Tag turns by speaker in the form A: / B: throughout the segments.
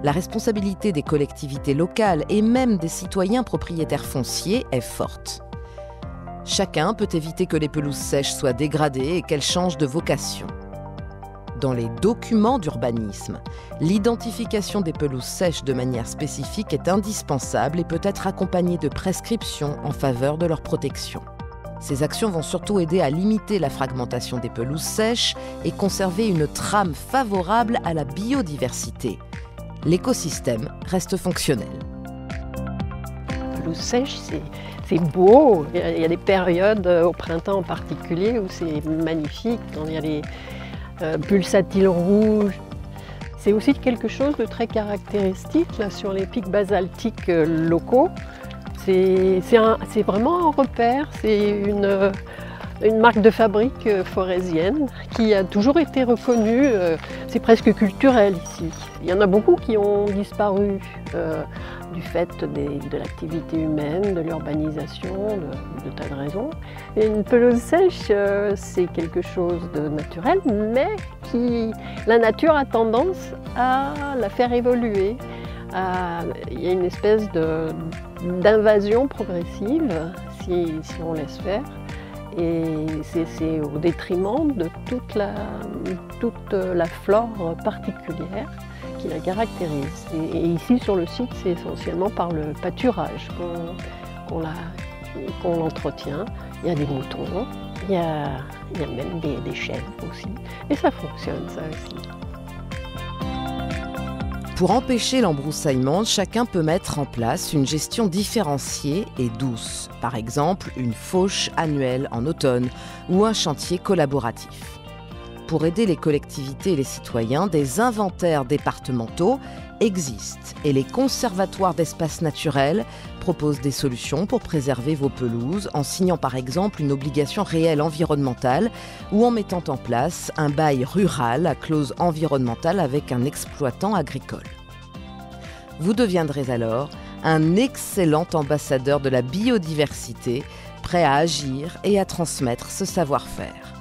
A: la responsabilité des collectivités locales et même des citoyens propriétaires fonciers est forte. Chacun peut éviter que les pelouses sèches soient dégradées et qu'elles changent de vocation. Dans les documents d'urbanisme, l'identification des pelouses sèches de manière spécifique est indispensable et peut être accompagnée de prescriptions en faveur de leur protection. Ces actions vont surtout aider à limiter la fragmentation des pelouses sèches et conserver une trame favorable à la biodiversité. L'écosystème reste fonctionnel.
B: La pelouse sèche, c'est beau. Il y a des périodes, au printemps en particulier, où c'est magnifique. Il y a les pulsatilles rouges. C'est aussi quelque chose de très caractéristique là, sur les pics basaltiques locaux. C'est vraiment un repère, c'est une marque de fabrique forésienne qui a toujours été reconnue, c'est presque culturel ici. Il y en a beaucoup qui ont disparu du fait de l'activité humaine, de l'urbanisation, de tas de raisons. Et une pelouse sèche, c'est quelque chose de naturel, mais la nature a tendance à la faire évoluer. Il y a une espèce d'invasion progressive si on laisse faire. Et c'est au détriment de toute la flore particulière qui la caractérise. Et ici sur le site, c'est essentiellement par le pâturage qu'on l'entretient. Il y a des moutons, il y a même des chèvres aussi. Et ça fonctionne, ça aussi.
A: Pour empêcher l'embroussaillement, chacun peut mettre en place une gestion différenciée et douce. Par exemple, une fauche annuelle en automne ou un chantier collaboratif. Pour aider les collectivités et les citoyens, des inventaires départementaux existent et les conservatoires d'espaces naturels proposent des solutions pour préserver vos pelouses en signant par exemple une obligation réelle environnementale ou en mettant en place un bail rural à clause environnementale avec un exploitant agricole. Vous deviendrez alors un excellent ambassadeur de la biodiversité, prêt à agir et à transmettre ce savoir-faire.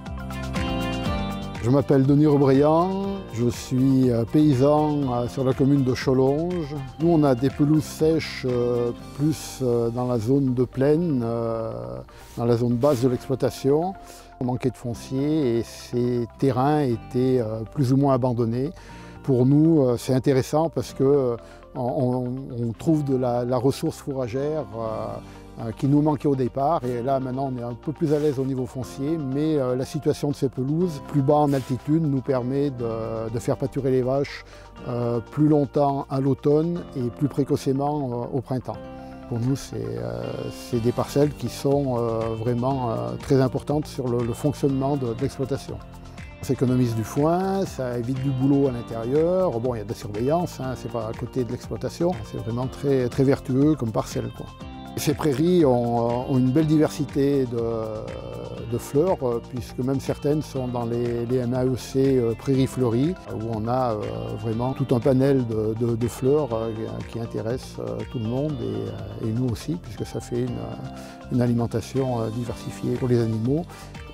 C: Je m'appelle Denis Rebriand, je suis paysan sur la commune de Cholonges. Nous, on a des pelouses sèches plus dans la zone de plaine, dans la zone basse de l'exploitation. On manquait de foncier et ces terrains étaient plus ou moins abandonnés. Pour nous, c'est intéressant parce qu'on trouve de la ressource fourragère qui nous manquait au départ. Et là, maintenant, on est un peu plus à l'aise au niveau foncier, mais la situation de ces pelouses, plus bas en altitude, nous permet de faire pâturer les vaches plus longtemps à l'automne et plus précocement au printemps. Pour nous, c'est des parcelles qui sont vraiment très importantes sur le fonctionnement de l'exploitation. Ça économise du foin, ça évite du boulot à l'intérieur. Bon, il y a de la surveillance, hein, c'est pas à côté de l'exploitation. C'est vraiment très, très vertueux comme parcelle, quoi. Ces prairies ont une belle diversité de fleurs, puisque même certaines sont dans les MAEC prairies fleuries, où on a vraiment tout un panel de fleurs qui intéressent tout le monde et nous aussi, puisque ça fait une alimentation diversifiée pour les animaux.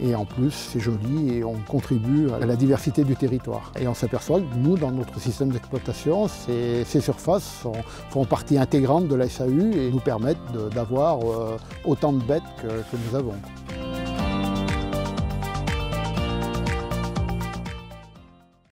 C: Et en plus, c'est joli et on contribue à la diversité du territoire. Et on s'aperçoit que nous, dans notre système d'exploitation, ces surfaces font partie intégrante de la SAU et nous permettent d'avoir autant de bêtes que nous avons.